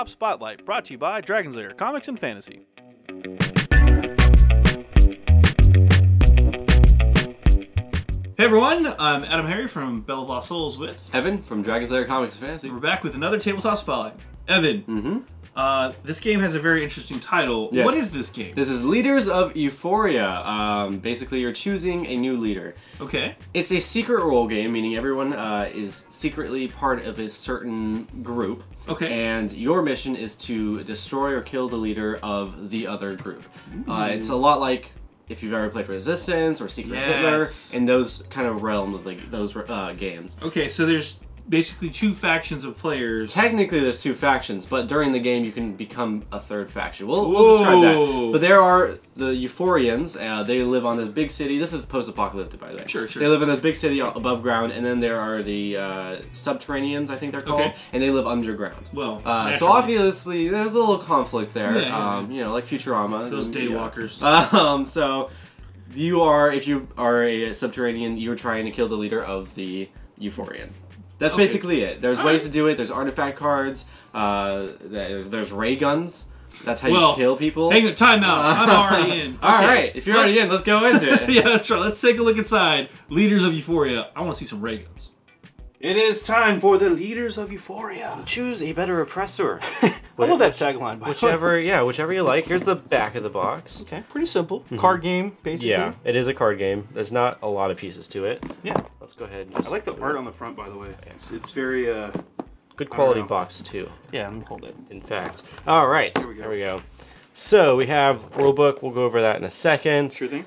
Tabletop Spotlight, brought to you by Dragon's Lair Comics and Fantasy. Hey everyone, I'm AdamHarry from Bell of Lost Souls with Evan from Dragon's Lair Comics and Fantasy. We're back with another Tabletop Spotlight. Evan, this game has a very interesting title. Yes. What is this game? This is Leaders of Euphoria. Basically, you're choosing a new leader. Okay. It's a secret role game, meaning everyone is secretly part of a certain group. Okay. And your mission is to destroy or kill the leader of the other group. It's a lot like if you've ever played Resistance or Secret Hitler, in those kind of realm of like those games. Okay, so there's basically two factions of players. Technically, there's two factions, but during the game, you can become a third faction. We'll describe that. But there are the Euphorians. They live on this big city. This is post-apocalyptic, by the way. Sure, sure. They live in this big city above ground, and then there are the Subterraneans, I think they're called, and they live underground. Well, so obviously, there's a little conflict there. Yeah. You know, like Futurama. Those daywalkers. So you are, if you are a Subterranean, you're trying to kill the leader of the Euphorian. That's basically it. There's ways to do it. There's artifact cards. There's ray guns. That's how you kill people. Hang on, time out. I'm already in. All right, if you're already in, let's go into it. Yeah, that's right. Let's take a look inside. Leaders of Euphoria. I want to see some ray guns. It is time for the Leaders of Euphoria. Choose a better oppressor. I love that tagline. Whichever you like. Here's the back of the box. Okay, pretty simple. Card game, basically. Yeah, it is a card game. There's not a lot of pieces to it. Yeah. Let's go ahead and I like the art on the front, by the way. It's very, good quality box, too. Yeah, let me hold it. In fact. All right, here we go. So we have rulebook. We'll go over that in a second. Sure thing.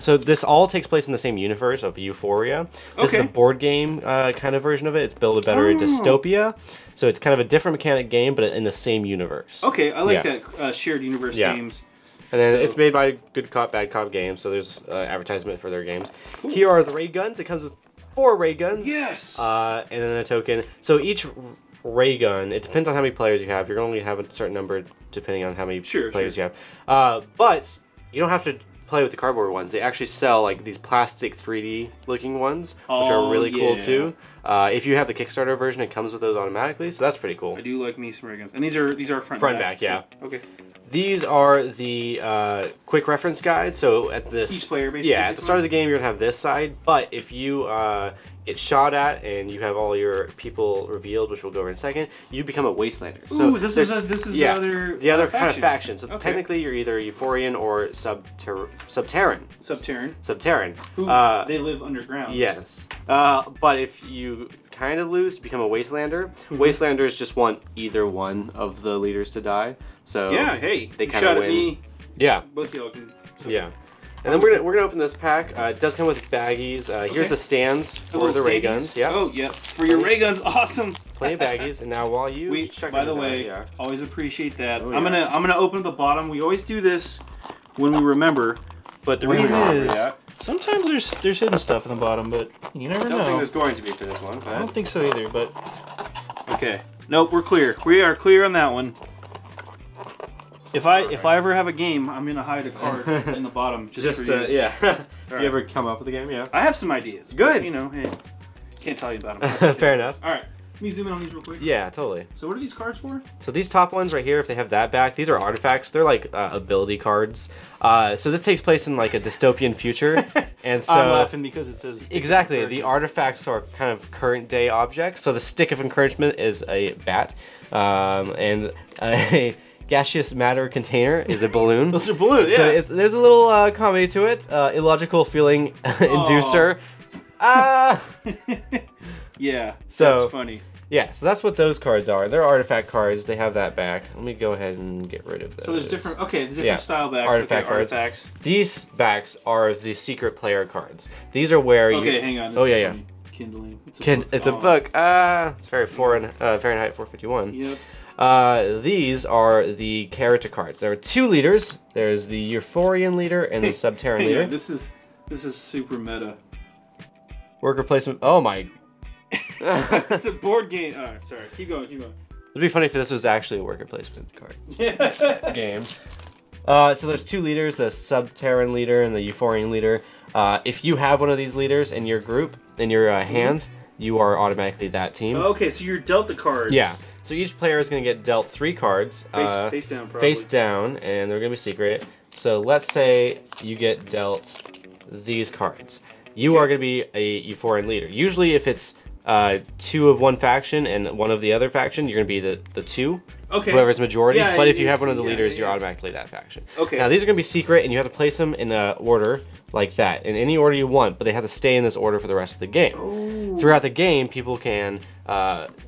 So this all takes place in the same universe of Euphoria. This is the board game kind of version of it. It's Build a Better Dystopia. So it's kind of a different mechanic game, but in the same universe. Okay, I like that shared universe games. And then it's made by Good Cop, Bad Cop Games, so there's advertisement for their games. Cool. Here are the ray guns. It comes with 4 ray guns. Yes! And then a token. So each ray gun, it depends on how many players you have. You're going to have a certain number depending on how many players you have. But you don't have to play with the cardboard ones. They actually sell like these plastic 3D looking ones, which are really cool too. If you have the Kickstarter version, it comes with those automatically, so that's pretty cool. I do like me some ray guns. And these are front and back. Yeah. Okay. These are the quick reference guides. So at this, each player basically. Yeah, at the start of the game, you're gonna have this side. But if you get shot at and you have all your people revealed, which we'll go over in a second, you become a Wastelander. So this is the other kind of faction. So technically, you're either Euphorian or Subterran. Who, they live underground. Yes. But if you kind of lose, you become a Wastelander. Wastelanders just want either one of the leaders to die. So they kind of win. Me. Yeah. Both y'all can. Yeah. And then we're gonna open this pack. It does come with baggies. Here's the stands for the ray guns. Yeah. Oh yeah. For your ray guns, awesome. Plenty of baggies. And now while you by the way, always appreciate that. I'm gonna open the bottom. We always do this when we remember, but the reason is sometimes there's hidden stuff in the bottom, but you never know. I don't think there's going to be for this one. I don't think so either, but okay. Nope, we're clear. We are clear on that one. If I ever have a game, I'm gonna hide a card in the bottom just for you. If you ever come up with a game, I have some ideas. Good. But, you know, hey, can't tell you about them. Fair enough. All right, let me zoom in on these real quick. Yeah, totally. So what are these cards for? So these top ones right here, if they have that back, these are artifacts. They're like ability cards. So this takes place in like a dystopian future, and so I'm laughing because it says exactly the artifacts are kind of current day objects. So the stick of encouragement is a bat, and a gaseous matter container is a balloon. Those are balloons, So there's a little comedy to it. Illogical feeling inducer. Yeah, so that's funny. Yeah, so that's what those cards are. They're artifact cards. They have that back. Let me go ahead and get rid of those. So there's different style backs. Artifact cards. Artifacts. These backs are the secret player cards. These are where hang on. Kindling. It's a book. It's very Fahrenheit 451. Yep. These are the character cards. There are 2 leaders. There's the Euphorian leader and the Subterran leader. This is super meta. Worker placement. Oh my. It's a board game. Oh, sorry. Keep going. It'd be funny if this was actually a worker placement card game. So there's 2 leaders, the Subterran leader and the Euphorian leader. If you have one of these leaders in your group, in your hands, you are automatically that team. Okay, so you're dealt the cards. Yeah. So each player is going to get dealt 3 cards. Face down, probably. Face down, and they're going to be secret. So let's say you get dealt these cards. You are going to be a Euphorian leader. Usually if it's 2 of one faction and 1 of the other faction, you're going to be the 2. Okay. Whoever's majority. Yeah, but if you have one of the leaders, you're automatically that faction. Okay. Now these are going to be secret, and you have to place them in an order like that, in any order you want, but they have to stay in this order for the rest of the game. Ooh. Throughout the game, people can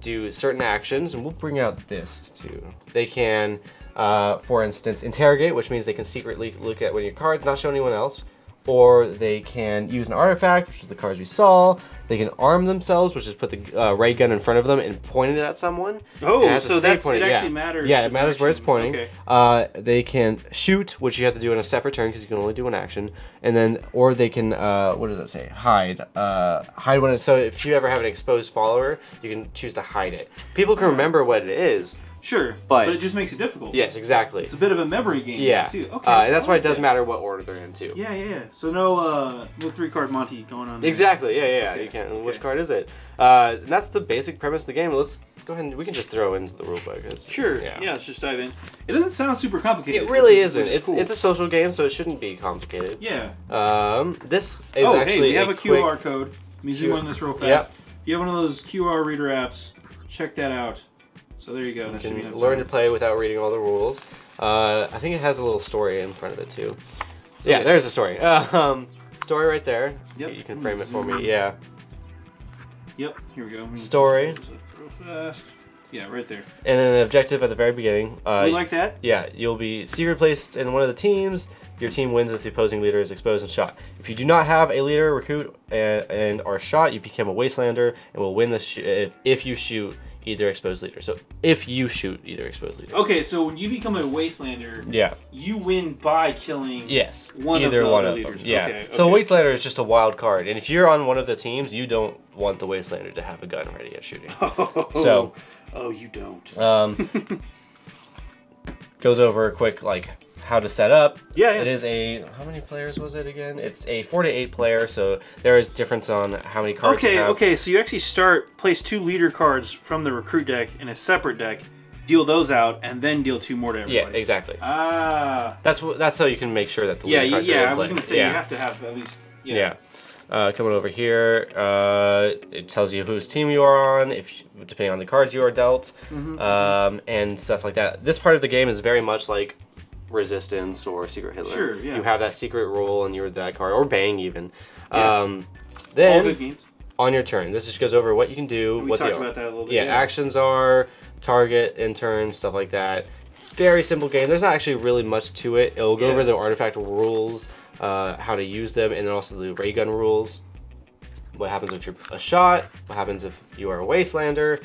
do certain actions, and we'll bring out this too. They can, for instance, interrogate, which means they can secretly look at one of your cards, not show anyone else. Or they can use an artifact, which is the cards we saw. They can arm themselves, which is put the ray gun in front of them and point it at someone. Oh, so it actually matters. Yeah, it matters where it's pointing. Okay. They can shoot, which you have to do in a separate turn because you can only do 1 action. And then, or they can, what does it say? Hide. Hide when so if you ever have an exposed follower, you can choose to hide it. People can remember what it is. Sure, but it just makes it difficult. Yes, exactly. It's a bit of a memory game, too. Okay, and that's why it does matter what order they're in, too. Yeah. So no 3-card Monty going on there. Exactly, yeah. Okay. You can't. Okay. Which card is it? And that's the basic premise of the game. Let's go ahead and we can just throw into the rulebook. Sure, yeah, let's just dive in. It doesn't sound super complicated. It really isn't. It's a social game, so it shouldn't be complicated. Yeah. This is actually we have a QR code. Let me zoom on this real fast. Yep. If you have one of those QR reader apps, check that out. So there you go. You can learn to play without reading all the rules. I think it has a little story in front of it too. Yeah, there's a story. Story right there. Yep. You can frame it for me. Yeah. Yep. Here we go. Story. Real fast. Yeah, right there. And then the objective at the very beginning. You like that? Yeah, you'll be secret placed in one of the teams. Your team wins if the opposing leader is exposed and shot. If you do not have a leader, recruit, and are shot, you become a wastelander and will win the if you shoot either exposed leader. So if you shoot either exposed leader. Okay, so when you become a wastelander, you win by killing either one of them. Yeah. Okay. So wastelander is just a wild card, and if you're on one of the teams, you don't want the wastelander to have a gun ready at shooting. So. Oh, you don't. Goes over a quick how to set up. Yeah. It is how many players was it again? It's a 4 to 8 player, so there is difference on how many cards you have. Okay, so you actually place 2 leader cards from the recruit deck in a separate deck, deal those out, and then deal 2 more to everybody. Yeah, exactly. That's how you can make sure that the leader cards are I was going to say you have to have at least... Coming over here, it tells you whose team you are on, depending on the cards you are dealt, and stuff like that. This part of the game is very much like Resistance or Secret Hitler. Sure, yeah. You have that secret role and you're that card, or Bang even. Yeah. Then, all good games. On your turn, this just goes over what you can do, we talked about that a little bit. Yeah, actions are, target, in turn, stuff like that. Very simple game. There's not actually really much to it. It'll go over the artifact rules, how to use them, and then also the ray gun rules. What happens if you're a shot? What happens if you are a wastelander?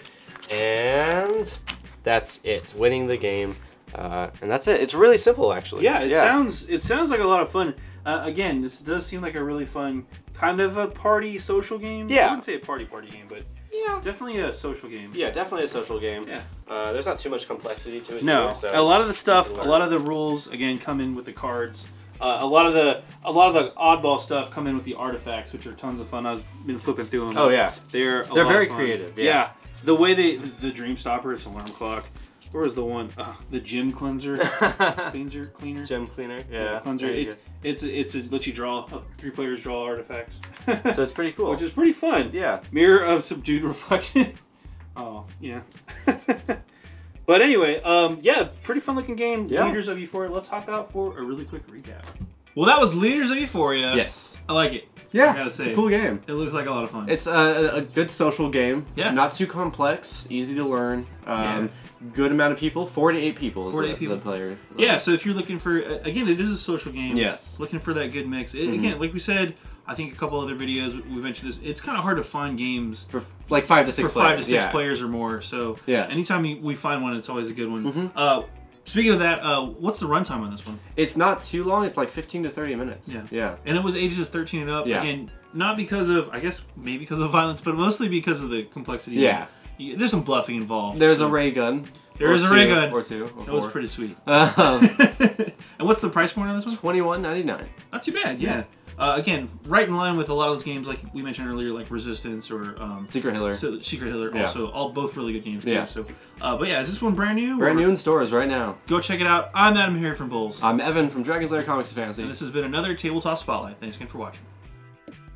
And that's it. Winning the game, and that's it. It's really simple, actually. Yeah, it sounds like a lot of fun. Again, this does seem like a really fun kind of a party social game. Yeah, I wouldn't say a party game, but definitely a social game. Yeah, definitely a social game. Yeah. There's not too much complexity to it. No, so a lot of the stuff, a lot of the rules, again, come in with the cards. A lot of the oddball stuff come in with the artifacts, which are tons of fun. I've been flipping through them. Oh yeah, they're very creative. Yeah, the way the Dream Stopper, it's alarm clock. Where was the one? The gym cleanser, cleaner. Gym cleaner. Yeah. Cleanser. It lets you draw 3 players draw artifacts. So it's pretty cool. Which is pretty fun. Yeah. Mirror of subdued reflection. Oh yeah. But anyway, pretty fun looking game. Yeah. Leaders of Euphoria. Let's hop out for a really quick recap. Well, that was Leaders of Euphoria. Yes. I like it. Yeah, I gotta say. It's a cool game. It looks like a lot of fun. It's a good social game. Yeah. Not too complex, easy to learn. Good amount of people, 4 to 8 people is the player. Yeah, so if you're looking for, again, it is a social game. Yes. Looking for that good mix. Again, like we said, I think a couple other videos we mentioned this. It's kind of hard to find games for like 5 to 6 for 5 to 6 players or more. So anytime we find one, it's always a good one. Speaking of that, what's the runtime on this one? It's not too long. It's like 15 to 30 minutes. Yeah. And it was ages 13 and up. Yeah. Again, not because of, I guess, maybe because of violence, but mostly because of the complexity. Yeah. There's some bluffing involved. There's a ray gun. There is a ray gun. Or two. Or that four. was pretty sweet. And what's the price point on this one? $21.99. Not too bad, yeah. Again, right in line with a lot of those games, like we mentioned earlier, like Resistance or Secret Hitler. So Secret Hitler, also both really good games too. Yeah. So, but yeah, is this one brand new? Brand new in stores right now. Go check it out. I'm AdamHarry from Bulls. I'm Evan from Dragon's Lair Comics and Fantasy. And this has been another Tabletop Spotlight. Thanks again for watching.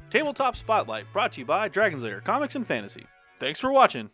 Tabletop Spotlight brought to you by Dragon's Lair Comics and Fantasy. Thanks for watching.